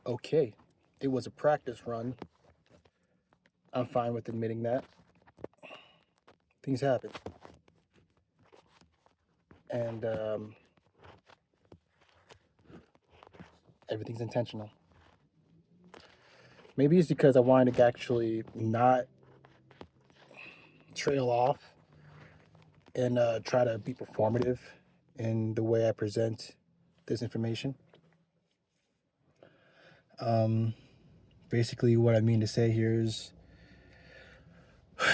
okay. It was a practice run. I'm fine with admitting that. Things happen. And everything's intentional. Maybe it's because I wanted to actually not trail off and try to be performative in the way I present this information. Um, Basically, what I mean to say here is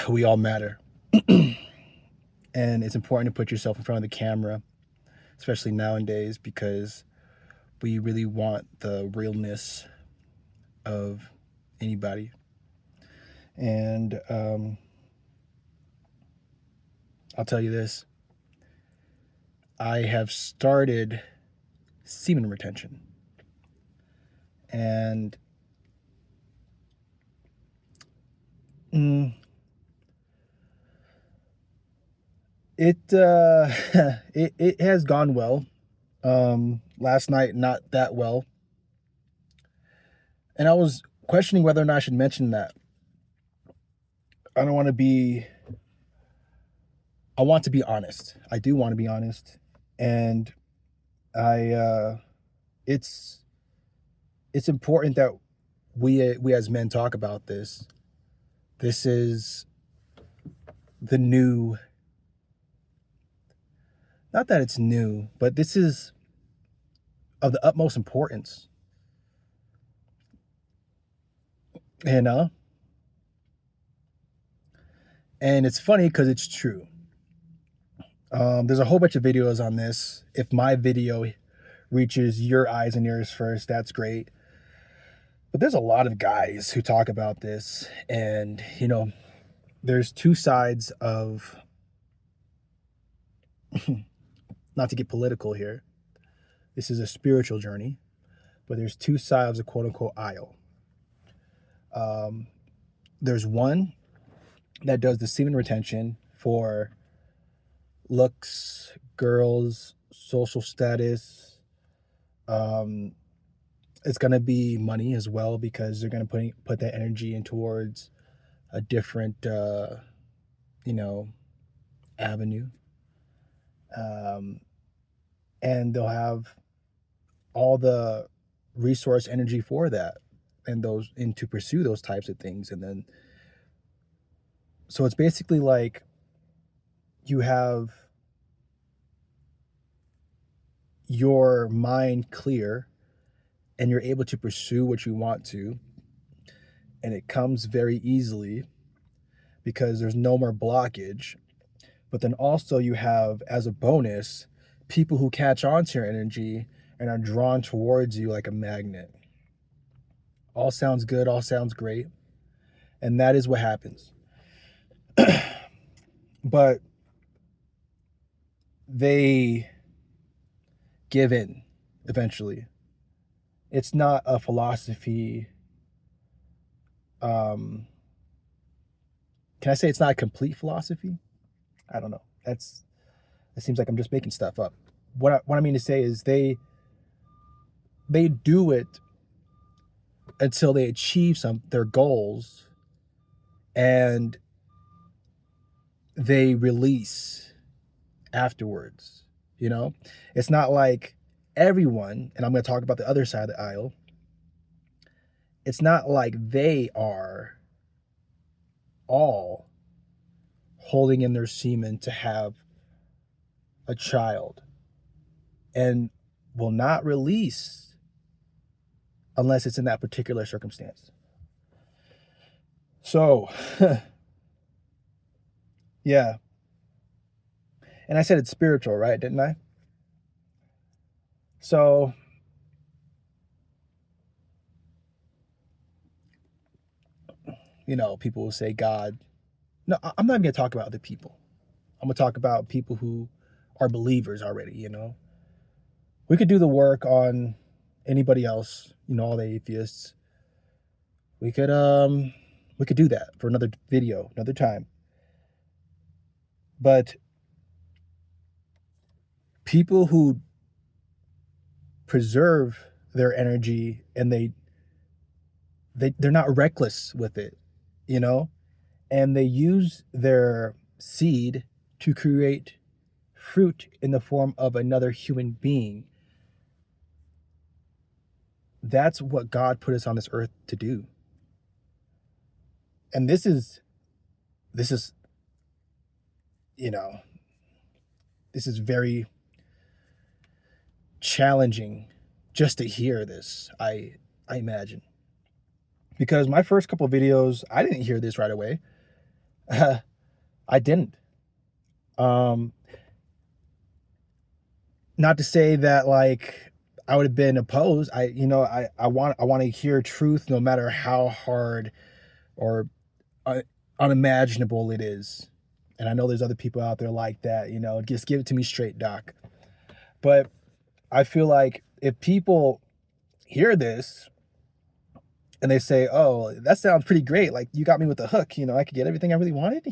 we all matter. And it's important to put yourself in front of the camera, especially nowadays, because we really want the realness of anybody. And I'll tell you this, I have started semen retention. And mm, it, it has gone well. Last night, not that well. And I was questioning whether or not I should mention that. I don't want to be, I want to be honest. I do want to be honest. And it's important that we as men talk about this. This is the new, not that it's new, but this is of the utmost importance. You know? And it's funny because it's true. There's a whole bunch of videos on this. If my video reaches your eyes and ears first, that's great. But there's a lot of guys who talk about this. And, there's two sides of, not to get political here, this is a spiritual journey, but there's two sides of quote unquote aisle. There's one that does the semen retention for looks, girls, social status. It's going to be money as well because they're going to put that energy in towards a different, avenue. And they'll have all the resource energy for that and to pursue those types of things. And then, so it's basically like you have your mind clear and you're able to pursue what you want to. And it comes very easily because there's no more blockage. But then also you have, as a bonus, people who catch on to your energy and are drawn towards you like a magnet. All sounds good, all sounds great. And that is what happens. But they give in eventually. It's not a philosophy. Can I say it's not a complete philosophy? I don't know. It seems like I'm just making stuff up. What I mean to say is they do it until they achieve their goals, and they release afterwards. It's not like everyone, and I'm going to talk about the other side of the aisle. It's not like they are all holding in their semen to have a child and will not release unless it's in that particular circumstance. So, yeah. And I said it's spiritual, right? Didn't I? So, people will say God. No, I'm not even going to talk about other people. I'm going to talk about people who are believers already, We could do the work on anybody else, all the atheists. We could do that for another video, another time. But people who preserve their energy and they they're not reckless with it, you know, and they use their seed to create fruit in the form of another human being. That's what God put us on this earth to do. And this is you know, this is very challenging just to hear this. I imagine. Because my first couple of videos, I didn't hear this right away. I didn't. Um Not to say that like I would have been opposed. I want to hear truth no matter how hard or uh, unimaginable it is. And I know there's other people out there like that, just give it to me straight, doc. But I feel like if people hear this and they say, "Oh, that sounds pretty great. Like you got me with the hook, I could get everything I really wanted."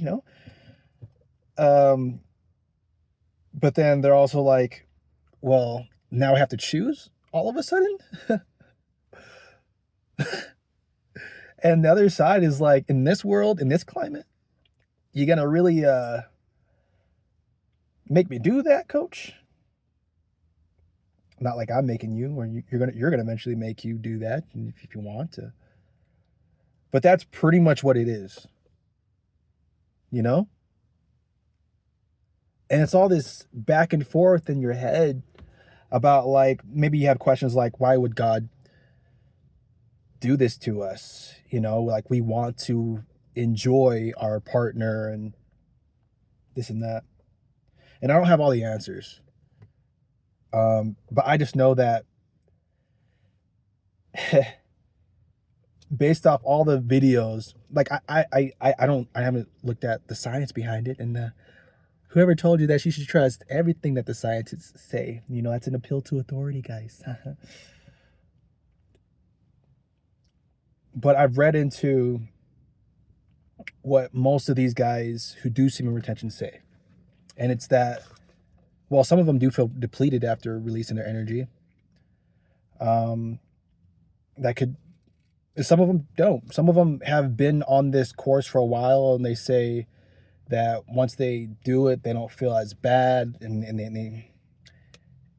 But then they're also like, "Well, now I have to choose all of a sudden?" And the other side is like, in this world, in this climate, you gonna really make me do that, coach? Not like I'm making you, or you're gonna eventually make you do that if you want to. But that's pretty much what it is, you know? And it's all this back and forth in your head about like maybe you have questions like, why would God do this to us? Like we want to enjoy our partner and this and that. And I don't have all the answers. But I just know that based off all the videos, like I haven't looked at the science behind it, and whoever told you that you should trust everything that the scientists say, that's an appeal to authority, guys. But I've read into what most of these guys who do semen retention say, and it's that, well, some of them do feel depleted after releasing their energy. That could Some of them don't. Some of them have been on this course for a while, and they say that once they do it, they don't feel as bad, and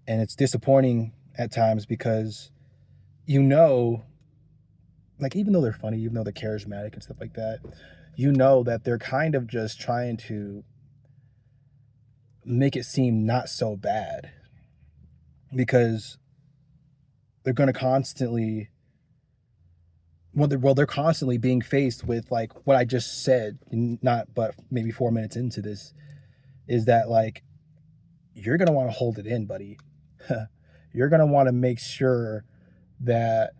it's disappointing at times because like even though they're funny, even though they're charismatic and stuff like that, that they're kind of just trying to make it seem not so bad because they're going to constantly they're constantly being faced with like what I just said, not but maybe 4 minutes into this, is that like you're going to want to hold it in, buddy. You're going to want to make sure that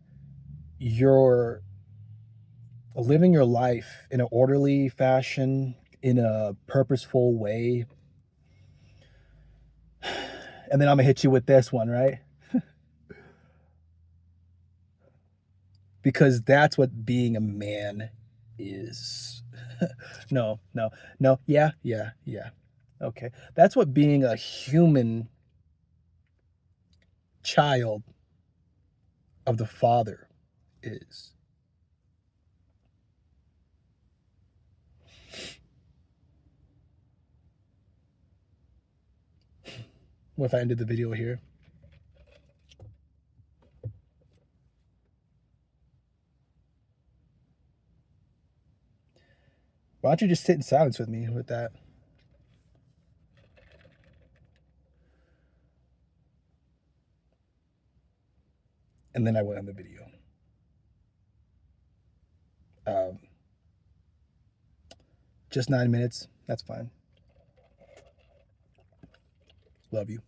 you're living your life in an orderly fashion, in a purposeful way. And then I'm gonna hit you with this one, right? Because that's what being a man is. No, no, no. Yeah, yeah, yeah. Okay. That's what being a human child of the Father is. What if I ended the video here? Why don't you just sit in silence with me with that? And then I went on the video. Um, just 9 minutes. That's fine. Love you.